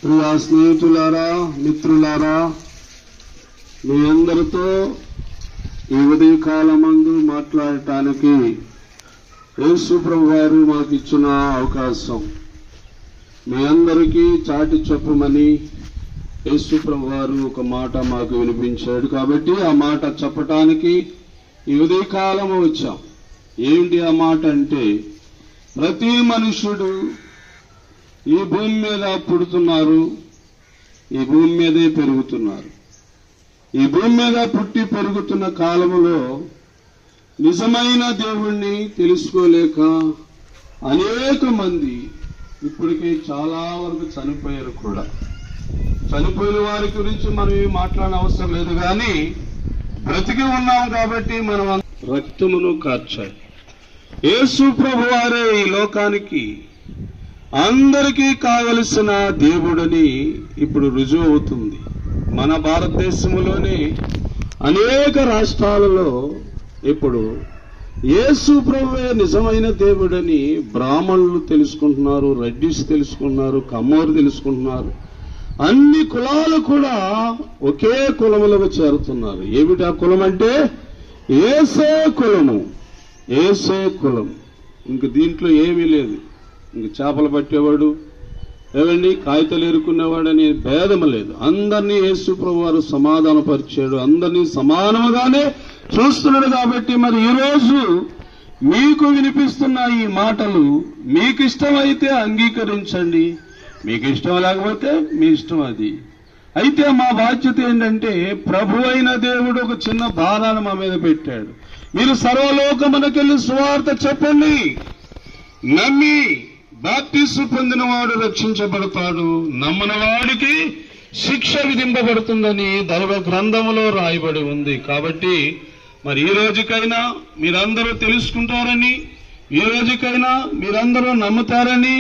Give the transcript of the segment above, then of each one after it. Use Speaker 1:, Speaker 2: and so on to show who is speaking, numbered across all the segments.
Speaker 1: ప్రియ స్నేహితులారా, మిత్రులారా, మీ అందరితో ఈ ఉదయకాలమందు మాట్లాడటానికి యేసు ప్రభువారు మాకు ఇచ్చిన అవకాశం మీ అందరికీ చాటి చెప్పమని యేసు ప్రభువారు ఒక మాట మాకు వినిపించాడు. కాబట్టి ఆ మాట చెప్పటానికి ఈ ఉదయకాలం వచ్చాం. ఏంటి ఆ మాట అంటే, ప్రతి మనుషుడు ఈ భూమి మీద పుడుతున్నారు, ఈ భూమి మీదే పెరుగుతున్నారు. ఈ భూమి మీద పుట్టి పెరుగుతున్న కాలంలో నిజమైన దేవుణ్ణి తెలుసుకోలేక అనేక మంది ఇప్పటికే చాలా వరకు చనిపోయారు కూడా. చనిపోయిన వారి గురించి మనం ఏమి మాట్లాడని అవసరం లేదు, కానీ బ్రతికి ఉన్నాం కాబట్టి మనం రక్తమును కార్చాలి. యేసు ప్రభువారే ఈ లోకానికి అందరికీ కావలసిన దేవుడని ఇప్పుడు రుజువు అవుతుంది. మన భారతదేశంలోనే అనేక రాష్ట్రాలలో ఇప్పుడు యేసు ప్రభువే నిజమైన దేవుడని బ్రాహ్మణులు తెలుసుకుంటున్నారు, రెడ్డిస్ తెలుసుకుంటున్నారు, కమ్మోరు తెలుసుకుంటున్నారు. అన్ని కులాలు కూడా ఒకే కులములకు చేరుతున్నారు. ఏమిటి ఆ కులం అంటే? యేసే కులము, యేసే కులం. ఇంక దీంట్లో ఏమీ లేదు. ఇంక చేపలు పట్టేవాడు, ఏవండి కాగితాలు ఏరుకునేవాడు అనే భేదం లేదు. అందరినీ యేసు ప్రభువారు సమాధానపరిచాడు, అందరినీ సమానముగానే చూస్తున్నాడు. కాబట్టి మరి ఈరోజు మీకు వినిపిస్తున్న ఈ మాటలు మీకు ఇష్టమైతే అంగీకరించండి, మీకు ఇష్టం లేకపోతే మీ ఇష్టం. అది అయితే మా బాధ్యత ఏంటంటే, ప్రభు అయిన దేవుడు ఒక చిన్న భారాన్ని మా మీద పెట్టాడు. మీరు సర్వలోకమునకెళ్ళి సువార్త చెప్పండి, నమ్మి బాప్తిస్ము పొందినవాడు రక్షించబడతాడు, నమ్మని వాడికి శిక్ష విధింపబడుతుందని దైవ గ్రంథములో రాయబడి ఉంది. కాబట్టి మరి ఈ రోజుకైనా మీరందరూ తెలుసుకుంటారని, ఈ రోజుకైనా మీరందరూ నమ్ముతారని,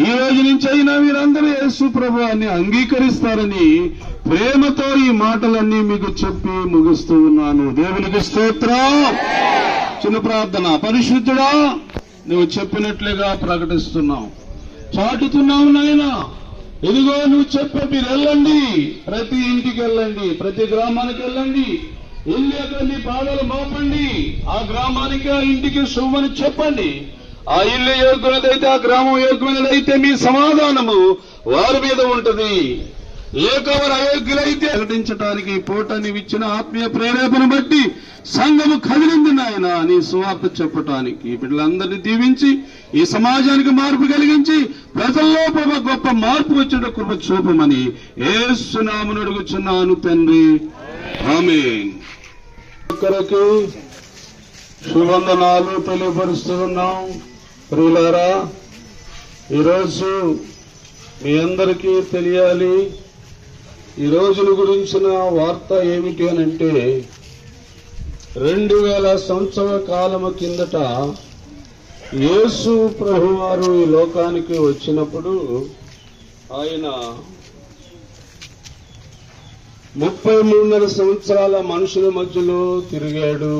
Speaker 1: ఈ రోజు నుంచి అయినా మీరందరూ యేసు ప్రభువుని అంగీకరిస్తారని ప్రేమతో ఈ మాటలన్నీ మీకు చెప్పి ముగిస్తూ ఉన్నాను. దేవునికి స్తోత్రం. చిన్న ప్రార్థన. పరిశుద్ధుడా, నువ్వు చెప్పినట్లుగా ప్రకటిస్తున్నావు, చాటుతున్నావు నాయనా. ఇదిగో నువ్వు చెప్పే మీరు వెళ్ళండి, ప్రతి ఇంటికి వెళ్ళండి, ప్రతి గ్రామానికి వెళ్ళండి, ఇల్లు పాదాలు మోపండి, ఆ గ్రామానికి ఆ ఇంటికి శుభమని చెప్పండి. ఆ ఇల్లు యోగ్యులదైతే, ఆ గ్రామం యోగ్యులదైతే మీ సమాధానము వారి మీద ఉంటది. లేక వారు అయోగ్యులైతే ప్రకటించడానికి పూటని ఇచ్చిన ఆత్మీయ ప్రేరేపణ బట్టి సంఘము కదిలింది నాయన నీ సువార్త చెప్పటానికి. బిడ్డలందరినీ దీవించి ఈ సమాజానికి మార్పు కలిగించి ప్రజల్లో గొప్ప మార్పు వచ్చిన కృప చూపమని యేసు నామమున అడుగుచున్నాను తండ్రి, ఆమేన్. ఒక్కరికి శుభవందనాలు తెలియపరుస్తూ ఉన్నాం. ప్రియులారా, ఈరోజు మీ అందరికీ తెలియాలి, ఈ రోజుల గురించిన వార్త ఏమిటి అనంటే, 2000 సంవత్సరాల కాలము కిందట యేసు ప్రభువారు ఈ లోకానికి వచ్చినప్పుడు ఆయన 33.5 సంవత్సరాల మనుషుల మధ్యలో తిరిగాడు.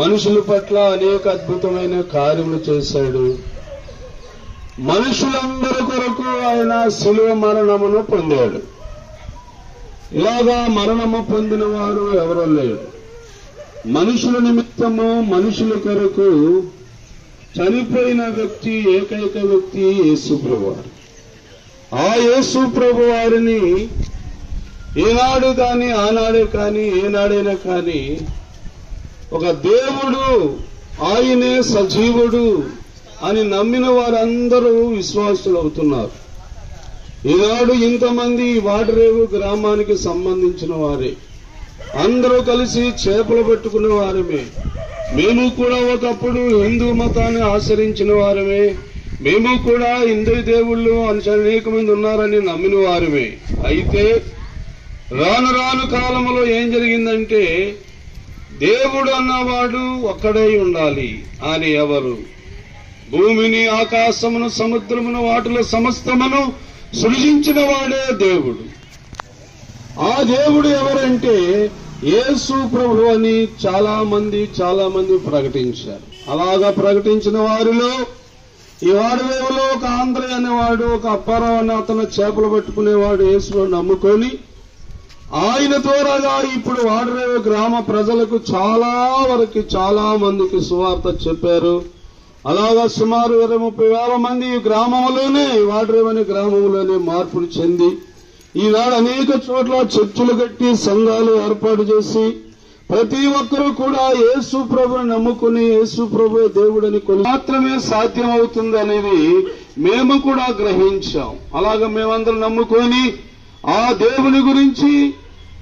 Speaker 1: మనుషుల పట్ల అనేక అద్భుతమైన కార్యములు చేశాడు. మనుషులందరి కొరకు ఆయన శిలువ మరణమును పొందాడు. ఇలాగా మరణము పొందిన వారు ఎవరూ లేరు. మనుషుల నిమిత్తము మనుషుల కొరకు చనిపోయిన వ్యక్తి, ఏకైక వ్యక్తి యేసు ప్రభువారు. ఆ యేసు ప్రభువారిని ఈనాడు కానీ, ఆనాడే కానీ, ఏనాడైనా కానీ ఒక దేవుడు, ఆయనే సజీవుడు అని నమ్మిన వారందరూ విశ్వాసులు అవుతున్నారు. ఈనాడు ఇంతమంది వాడరేవు గ్రామానికి సంబంధించిన వారే, అందరూ కలిసి చేపలు పట్టుకునే వారమే. మేము కూడా ఒకప్పుడు హిందూ మతాన్ని ఆచరించిన వారమే. మేము కూడా హిందూ దేవుళ్ళు అనేక మంది ఉన్నారని నమ్మిన వారమే. అయితే రాను రాను కాలంలో ఏం జరిగిందంటే, దేవుడు అన్నవాడు ఒక్కడై ఉండాలి అని ఎవరు? భూమిని, ఆకాశమును, సముద్రమును, వాటిలో సమస్తమును సృజించిన వాడే దేవుడు. ఆ దేవుడు ఎవరంటే యేసు ప్రభు అని చాలా మంది ప్రకటించారు. అలాగా ప్రకటించిన వారిలో ఈ వాడవేవులో ఒక ఆంధ్రయ్య అనేవాడు, ఒక అప్పారావు అనే అతను చేపలు పట్టుకునేవాడు యేసును నమ్ముకొని ఆయన ద్వారాగా ఇప్పుడు వాడరేవు గ్రామ ప్రజలకు చాలా మందికి సువార్త చెప్పారు. అలాగా సుమారు 20-30 వేల మంది ఈ గ్రామంలోనే, వాడరేవు అనే గ్రామంలోనే మార్పులు చెంది ఈనాడు అనేక చోట్ల చర్చిలు కట్టి సంఘాలు ఏర్పాటు చేసి ప్రతి ఒక్కరూ కూడా యేసు ప్రభుని నమ్ముకుని యేసు ప్రభు దేవుడని మాత్రమే సాధ్యం అవుతుంది అనేది మేము కూడా గ్రహించాం. అలాగా మేమందరం నమ్ముకొని ఆ దేవుని గురించి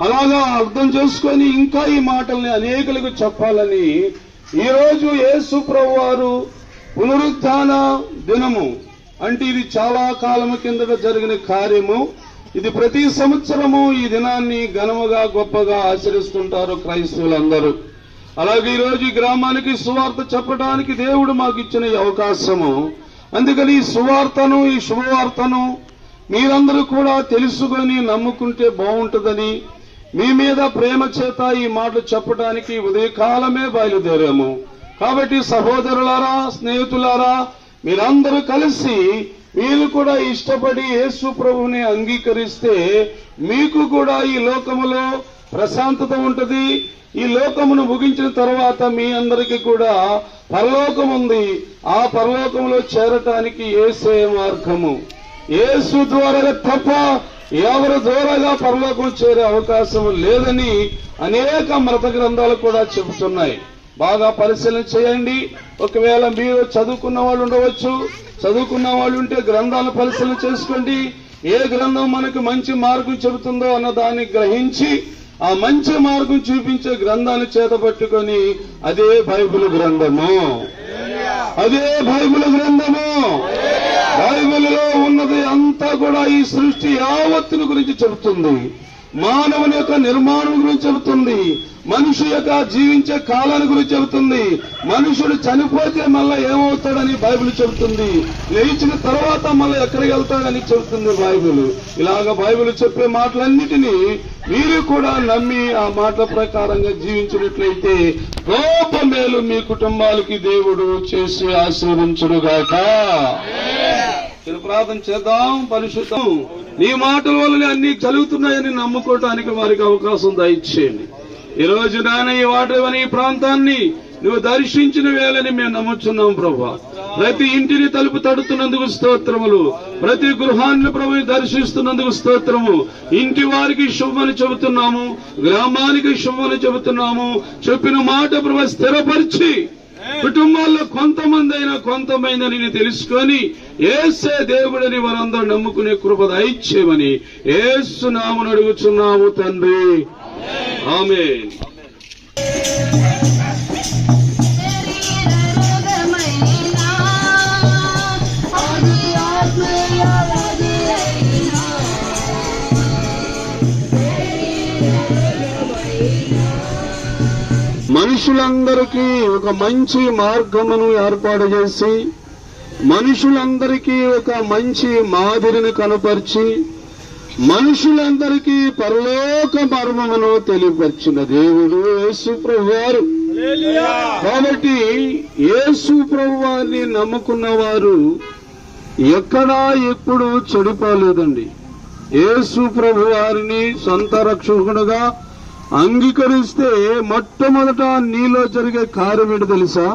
Speaker 1: అలాగా అర్థం చేసుకొని ఇంకా ఈ మాటల్ని అనేకులకు చెప్పాలని ఈరోజు యేసు ప్రభు వారు పునరుత్థాన దినము అంటే ఇది చాలా కాలం కిందట జరిగిన కార్యము. ఇది ప్రతి సంవత్సరము ఈ దినాన్ని ఘనముగా గొప్పగా ఆచరిస్తుంటారు క్రైస్తవులందరూ. అలాగే ఈరోజు ఈ గ్రామానికి సువార్త చెప్పడానికి దేవుడు మాకు ఇచ్చిన ఈ అవకాశము. అందుకని ఈ సువార్తను, ఈ శుభవార్తను మీరందరూ కూడా తెలుసుకొని నమ్ముకుంటే బాగుంటుందని మీ మీద ప్రేమ చేత ఈ మాటలు చెప్పడానికి ఉదయకాలమే బయలుదేరాము. కాబట్టి సహోదరులారా, స్నేహితులారా, మీరందరూ కలిసి మీరు కూడా ఇష్టపడి యేసు ప్రభువుని అంగీకరిస్తే మీకు కూడా ఈ లోకములో ప్రశాంతత ఉంటుంది. ఈ లోకమును ముగించిన తర్వాత మీ అందరికీ కూడా పరలోకం ఉంది. ఆ పరలోకంలో చేరటానికి యేసే మార్గము. యేసు ద్వారా తప్ప ఎవరి ద్వారాగా పరలోకం చేరే అవకాశం లేదని అనేక మత గ్రంథాలు కూడా చెబుతున్నాయి. బాగా పరిశీలన చేయండి. ఒకవేళ మీరు చదువుకున్న వాళ్ళు ఉండవచ్చు, చదువుకున్న వాళ్ళు ఉంటే గ్రంథాలను పరిశీలన చేసుకోండి. ఏ గ్రంథం మనకు మంచి మార్గం చెబుతుందో అన్న దాన్ని గ్రహించి ఆ మంచి మార్గం చూపించే గ్రంథాన్ని చేతపట్టుకొని అదే బైబిల్ గ్రంథము. అదే బైబిల్ గ్రంథము. బైబిల్లో ఉన్నది అంతా కూడా ఈ సృష్టి యావత్తుని గురించి చెబుతుంది. మానవుని యొక్క నిర్మాణం గురించి చెబుతుంది. మనిషి యొక్క జీవించే కాలాన్ని గురించి చెబుతుంది. మనుషుడు చనిపోతే మళ్ళా ఏమవుతాడని బైబిల్ చెబుతుంది. లేచిన తర్వాత మళ్ళీ ఎక్కడికి వెళ్తాడని చెబుతుంది బైబిల్. ఇలాగ బైబిల్ చెప్పే మాటలన్నిటినీ మీరు కూడా నమ్మి ఆ మాటల ప్రకారంగా జీవించినట్లయితే గొప్ప మేలు మీ కుటుంబాలకి దేవుడు చేసి ఆశీర్వదించుడుగాక. ప్రార్థన చేద్దాం. పరిశుద్ధం నీ మాటల వల్లనే అన్ని కలుగుతున్నాయని నమ్ముకోవటానికి వారికి అవకాశం దయచేయండి. ఈ రోజు నాయన ఈ వాడరేవని ఈ ప్రాంతాన్ని నువ్వు దర్శించిన వేళని మేము నమ్ముచున్నాం ప్రభా. ప్రతి ఇంటిని తలుపు తడుతున్నందుకు స్తోత్రములు. ప్రతి గృహాన్ని ప్రభుని దర్శిస్తున్నందుకు స్తోత్రము. ఇంటి వారికి శుభమని చెబుతున్నాము, గ్రామానికి శుభమని చెబుతున్నాము. చెప్పిన మాట ప్రభు స్థిరపరిచి కుటుంబాల్లో కొంతమంది నేను తెలుసుకొని యేసే దేవుడని వారందరూ నమ్ముకునే కృప దయచేయమని యేసు నామమున అడుగుచున్నాము తండ్రి. ఆమేన్. మనుషులందరికీ ఒక మంచి మార్గమును ఏర్పాటు చేసి మనుషులందరికీ ఒక మంచి మాదిరిని కనపరిచి మనుషులందరికీ పరలోక మర్మమును తెలియపరిచిన దేవుడు యేసు ప్రభువారు. కాబట్టి యేసు ప్రభువారిని నమ్ముకున్న వారు ఎక్కడా ఎప్పుడు చెడిపోలేదండి. యేసు ప్రభువారిని సొంత రక్షకుడుగా అంగీకరిస్తే మొట్టమొదట నీలో జరిగే కార్యం ఏంటి తెలుసా?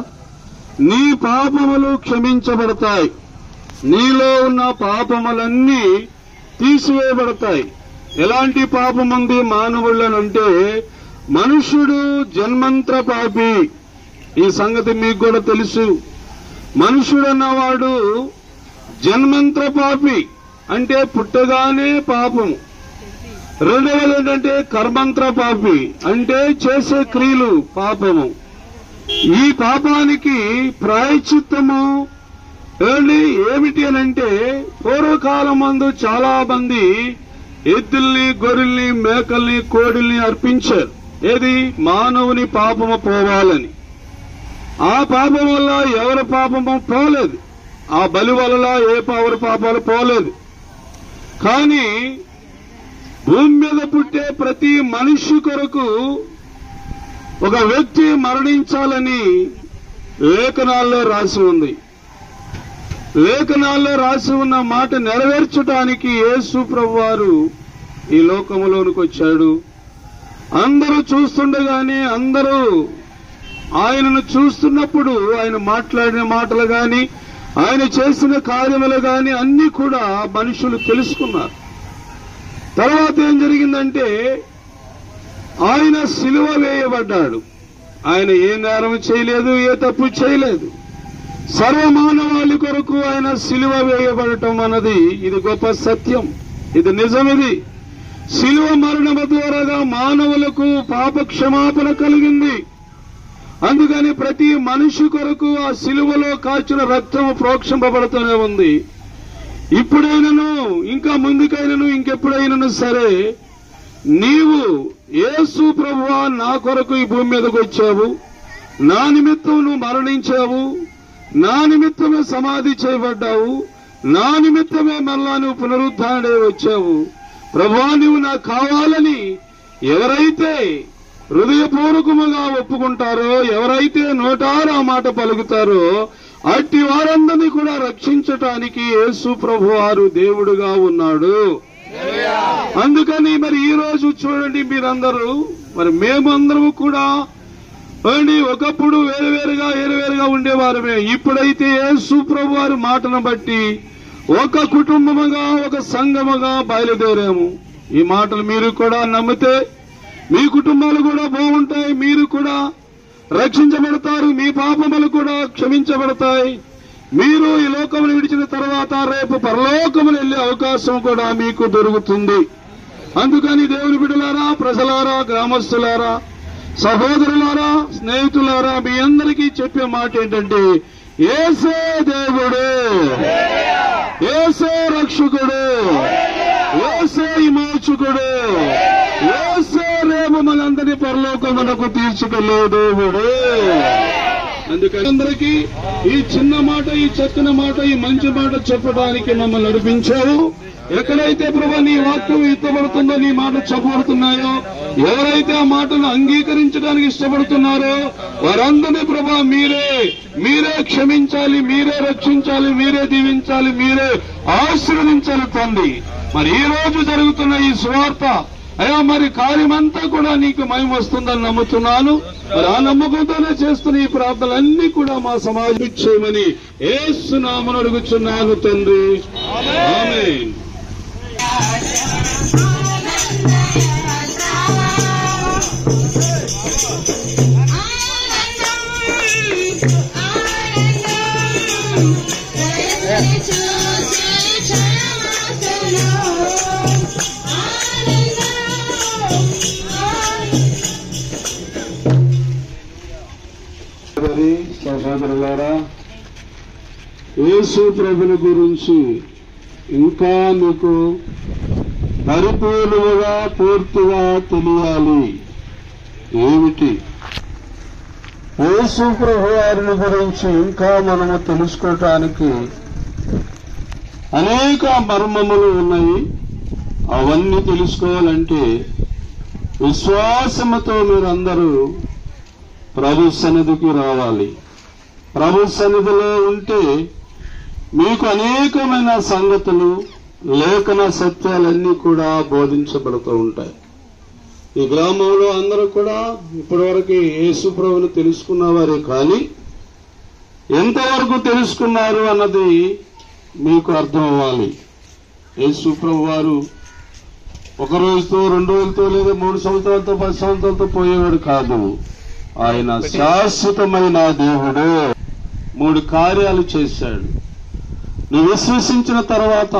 Speaker 1: నీ పాపములు క్షమించబడతాయి. నీలో ఉన్న పాపములన్నీ తీసివేయబడతాయి. ఎలాంటి పాపం ఉంది మానవుళ్ళనంటే మనుష్యుడు జన్మంత్ర పాపి. ఈ సంగతి మీకు కూడా తెలుసు. మనుష్యుడన్నవాడు జన్మంత్ర పాపి. అంటే పుట్టగానే పాపం. రెండవది ఏంటంటే కర్మంత్ర పాపి, అంటే చేసే క్రియలు పాపము. ఈ పాపానికి ప్రాయశ్చిత్తము ఏమిటి అనంటే, పూర్వకాలం మందు చాలా మంది ఎద్దుల్ని, గొర్రెల్ని, మేకల్ని, కోడిల్ని అర్పించారు. ఏది? మానవుని పాపము పోవాలని. ఆ పాపం వల్ల ఎవరి పాపము పోలేదు, ఆ బలి వల్ల ఎవరి పాపాలు పోలేదు. కానీ భూమి మీద పుట్టే ప్రతి మనిషి కొరకు ఒక వ్యక్తి మరణించాలని లేఖనాల్లో రాసి ఉంది. లేఖనాల్లో రాసి ఉన్న మాట నెరవేర్చడానికి యేసు ప్రభువారు ఈ లోకములోనికి వచ్చాడు. అందరూ చూస్తుండగానే, అందరూ ఆయనను చూస్తున్నప్పుడు ఆయన మాట్లాడిన మాటలు గాని, ఆయన చేసిన కార్యములు గాని అన్ని కూడా మనుషులు తెలుసుకున్నారు. తర్వాత ఏం జరిగిందంటే, ఆయన సిలువ వేయబడ్డాడు. ఆయన ఏ నేరం చేయలేదు, ఏ తప్పు చేయలేదు. సర్వమానవాళి కొరకు ఆయన సిలువ వేయబడటం అన్నది ఇది గొప్ప సత్యం, ఇది నిజమిది. సిలువ మరణము ద్వారాగా మానవులకు పాప క్షమాపణ కలిగింది. అందుకని ప్రతి మనిషి కొరకు ఆ సిలువలో కాచిన రక్తము ప్రోక్షింపబడుతూనే ఉంది. ఇప్పుడైనను, ఇంకా ముందుకైనను, ఇంకెప్పుడైనను సరే, నీవు యేసు ప్రభువా నా కొరకు ఈ భూమి మీదకు వచ్చావు, నా నిమిత్తం నువ్వు మరణించావు, నా నిమిత్తమే సమాధి చేయబడ్డావు, నా నిమిత్తమే మళ్ళా నువ్వు పునరుద్ధరణే వచ్చావు. ప్రభువా నువ్వు నాకు కావాలని ఎవరైతే హృదయపూర్వకముగా ఒప్పుకుంటారో, ఎవరైతే నోటారా మాట పలుకుతారో, అట్టి వారందరినీ కూడా రక్షించటానికి యేసు ప్రభువారు దేవుడుగా ఉన్నాడు. అందుకని మరి ఈ రోజు చూడండి, మీరందరూ, మరి మేమందరము కూడా ఒకప్పుడు వేరువేరుగా ఉండేవారమే. ఇప్పుడైతే యేసు ప్రభువారి మాటను బట్టి ఒక కుటుంబముగా, ఒక సంఘముగా బయలుదేరాము. ఈ మాటలు మీరు కూడా నమ్మితే మీ కుటుంబాలు కూడా బాగుంటాయి, మీరు కూడా రక్షించబడతారు, మీ పాపములు కూడా క్షమించబడతాయి. మీరు ఈ లోకమును విడిచిన తర్వాత రేపు పరలోకములు వెళ్లే అవకాశం కూడా మీకు దొరుకుతుంది. అందుకని దేవుని బిడ్డలారా, ప్రజలారా, గ్రామస్తులారా, సహోదరులారా, స్నేహితులారా, మీ అందరికీ చెప్పే మాట ఏంటంటే, యేసే దేవుడు, యేసే రక్షకుడు, యేసే విమోచకుడు, యేసే రేపు మనందరి పరలోకమునకు తీసుకెళ్లే దేవుడు. అందుకని అందరికీ ఈ చిన్న మాట, ఈ చక్కని మాట, ఈ మంచి మాట చెప్పడానికి మమ్మల్ని నడిపించావు. ఎక్కడైతే ప్రభా నీ వాక్యం ఇష్టపడుతుందో, నీ మాట చెప్పబడుతున్నాయో, ఎవరైతే ఆ మాటను అంగీకరించడానికి ఇష్టపడుతున్నారో వారందరినీ ప్రభా మీరే క్షమించాలి, మీరే రక్షించాలి, మీరే దీవించాలి, మీరే ఆశీర్వదించాలి తండ్రి. మరి ఈ రోజు జరుగుతున్న ఈ సువార్త అయ్యా, మరి కార్యమంతా కూడా నీకు మహిమ వస్తుందని నమ్ముతున్నాను. మరి ఆ నమ్మకంతోనే చేస్తున్న ఈ ప్రార్థనలన్నీ కూడా మా సమాజం చేయమని యేసు నామమున అడుగుచున్నాను తండ్రి, ఆమేన్. సహోదరులారా, యేసు ప్రభుని గురించి ఇంకా మీకు పరిపూర్ణముగా పూర్తిగా తెలియాలి. ఏమిటి? యేసు ప్రభు వారిని గురించి ఇంకా మనము తెలుసుకోవటానికి అనేక మర్మములు ఉన్నాయి. అవన్నీ తెలుసుకోవాలంటే విశ్వాసముతో మీరందరూ ప్రభు సన్నిధికి రావాలి. ప్రభు సన్నిధిలో ఉంటే మీకు అనేకమైన సంగతులు, లేఖన సత్యాలన్నీ కూడా బోధించబడుతూ ఉంటాయి. ఈ గ్రామంలో అందరూ కూడా ఇప్పటివరకు యేసు ప్రభువును తెలుసుకున్నవారే, కానీ ఎంతవరకు తెలుసుకున్నారు అన్నది మీకు అర్థం అవ్వాలి. యేసు ప్రభు వారు ఒక రోజుతో, 2 రోజులతో, లేదా 3 సంవత్సరాలతో, 10 సంవత్సరాలతో పోయేవాడు కాదు. ఆయన శాశ్వతమైన దేవుడు. 3 కార్యాలు చేశాడు. నువ్వు విశ్వసించిన తర్వాత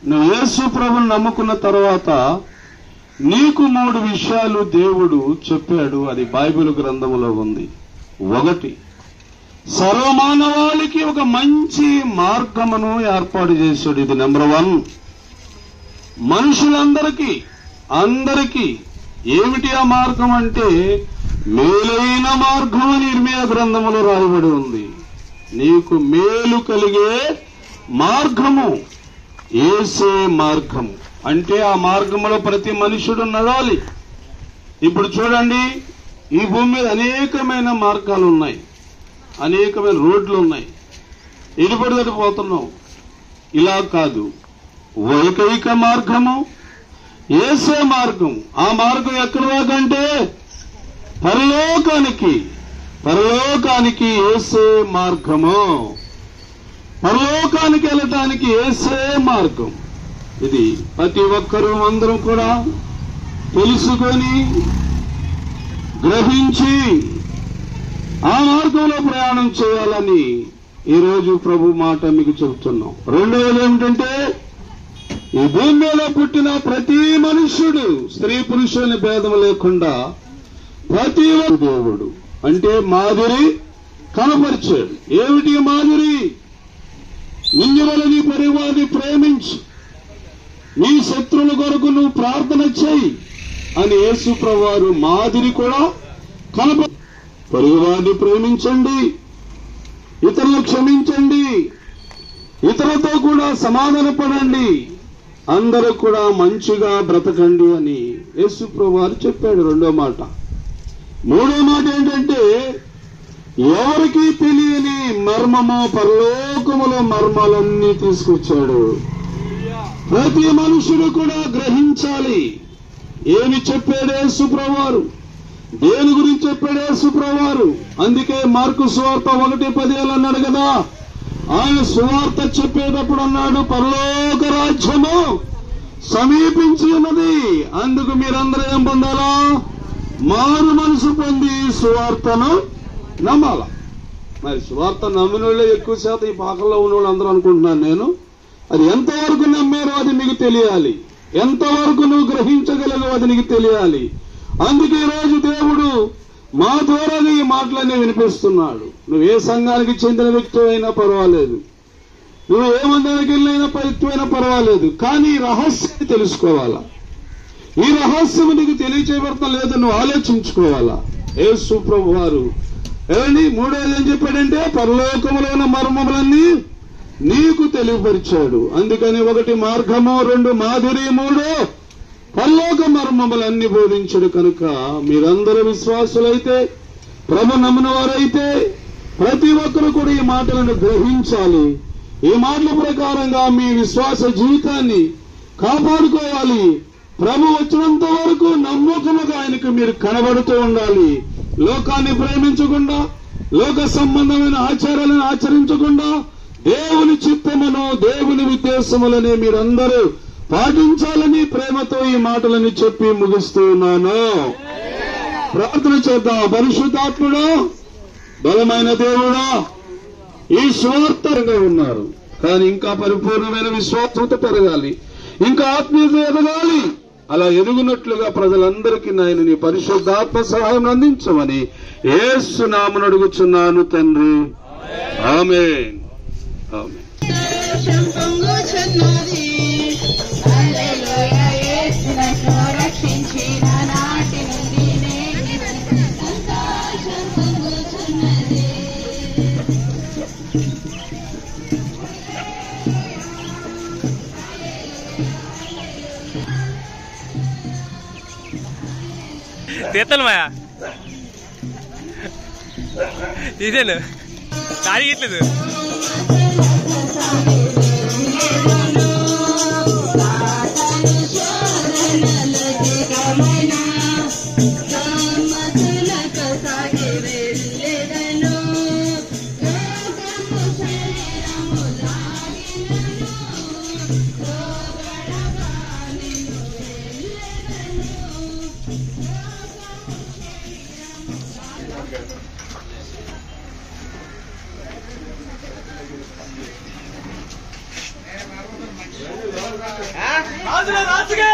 Speaker 1: నువ్వు యేసు ప్రభువుని నమ్ముకున్న తర్వాత నీకు 3 విషయాలు దేవుడు చెప్పాడు. అది బైబిల్ గ్రంథములో ఉంది. 1, సర్వమానవాళికి ఒక మంచి మార్గమును ఏర్పాటు చేశాడు. ఇది నెంబర్ 1. మనుషులందరికీ అందరికీ ఏమిటి ఆ మార్గం అంటే మేలైన మార్గం అని ఇర్మియా గ్రంథములో రాయబడి ఉంది. నీకు మేలు కలిగే మార్గము యేసే మార్గము. అంటే ఆ మార్గంలో ప్రతి మనుషుడు నడవాలి. ఇప్పుడు చూడండి, ఈ భూమి మీద అనేకమైన మార్గాలు ఉన్నాయి, అనేకమైన రోడ్లు ఉన్నాయి. ఇటుపడిదటి పోతున్నాం. ఇలా కాదు, ఏకైక మార్గము యేసే మార్గం. ఆ మార్గం ఎక్కడి దాకంటే పరలోకానికి యేసే మార్గము. పరలోకానికి వెళ్ళటానికి యేసే మార్గం. ఇది ప్రతి ఒక్కరూ అందరం కూడా తెలుసుకొని గ్రహించి ఆ మార్గంలో ప్రయాణం చేయాలని ఈరోజు ప్రభు మాట మీకు చెబుతున్నాం. రెండవది ఏమిటంటే ఈ భూమి మీద పుట్టిన ప్రతి మనుష్యుడు స్త్రీ పురుషుని భేదం లేకుండా ప్రతి దేవుడు అంటే మాదిరి కనపరిచాడు. ఏమిటి మాదిరి? నిన్నువలని పరివారిని ప్రేమించు, నీ శత్రువుల కొరకు నువ్వు ప్రార్థన చేయి అని యేసు ప్రభువారు మాదిరి కూడా పరివారిని ప్రేమించండి, ఇతరులు క్షమించండి, ఇతరులతో కూడా సమాధానపడండి, అందరూ కూడా మంచిగా బ్రతకండి అని యేసు ప్రభువారు చెప్పాడు. రెండో మాట. మూడో మాట ఏంటంటే ఎవరికి తెలియని మర్మము పరలోకములో మర్మాలన్నీ తీసుకొచ్చాడు. ప్రతి మనుషుడు కూడా గ్రహించాలి. ఏమి చెప్పాడు యేసు ప్రభువారు, దేని గురించి చెప్పాడు యేసు ప్రభువారు. అందుకే మార్కు సువార్త 1:10 అన్నాడు కదా. ఆయన సువార్త చెప్పేటప్పుడు అన్నాడు, పరలోక రాజ్యము సమీపించి ఉన్నది, అందుకు మీరందరూ ఏం పొందాలా? మారు మనసు పొంది సువార్తను నమ్మాలా. మరి సువార్త నమ్మిన వాళ్ళే ఎక్కువ శాతం ఈ పాకల్లో ఉన్న వాళ్ళు అందరూ అనుకుంటున్నాను నేను. అది ఎంతవరకు నమ్మారో అది మీకు తెలియాలి, ఎంతవరకు నువ్వు గ్రహించగలగో అది నీకు తెలియాలి. అందుకే ఈరోజు దేవుడు మా ద్వారా ఈ మాటలన్నీ వినిపిస్తున్నాడు. నువ్వు ఏ సంఘానికి చెందిన వ్యక్తి అయినా పర్వాలేదు, నువ్వు ఏ మందిరానికి వెళ్ళిన వ్యక్తి అయినా పర్వాలేదు, కానీ ఈ రహస్యాన్ని తెలుసుకోవాలా. ఈ రహస్యం నీకు తెలియచేయబడతాం లేదు, నువ్వు ఆలోచించుకోవాలా. యేసు ప్రభువారు ఏమండి మూడోది ఏం చెప్పాడంటే పరలోకములో ఉన్న మర్మములన్నీ నీకు తెలియపరిచాడు. అందుకని 1 మార్గము, 2 మాదిరి, 3 పరలోక మర్మములన్నీ బోధించడు. కనుక మీరందరూ విశ్వాసులైతే, ప్రభు నమ్మిన వారైతే ప్రతి ఒక్కరు కూడా ఈ మాటలను గ్రహించాలి. ఈ మాటల ప్రకారంగా మీ విశ్వాస జీవితాన్ని కాపాడుకోవాలి. ప్రభు వచ్చినంత వరకు నమ్మకముగా ఆయనకు మీరు కనబడుతూ ఉండాలి. లోకాన్ని ప్రేమించకుండా, లోక సంబంధమైన ఆచారాలను ఆచరించకుండా దేవుని చిత్తమును, దేవుని ఉద్దేశములని మీరందరూ పాటించాలని ప్రేమతో ఈ మాటలని చెప్పి ముగిస్తూ ఉన్నాను. ప్రార్థన చేద్దాం. పరిశుద్ధాత్ముడా, బలమైన దేవుడా, ఈ స్వార్థంగా ఉన్నారు, కానీ ఇంకా పరిపూర్ణమైన విశ్వాసత పెరగాలి, ఇంకా ఆత్మీయత ఎదగాలి. అలా ఎదుగునట్లుగా ప్రజలందరికీ నాయన నీ పరిశుద్ధాత్మ సహాయం అందించమని యేసు నామమున అడుగుచున్నాను తండ్రి. ఆమేన్. ఆమేన్.
Speaker 2: తీస్తాను మాయా, తీసాను తాగిట్లేదు.
Speaker 3: రాజుల రాజుగా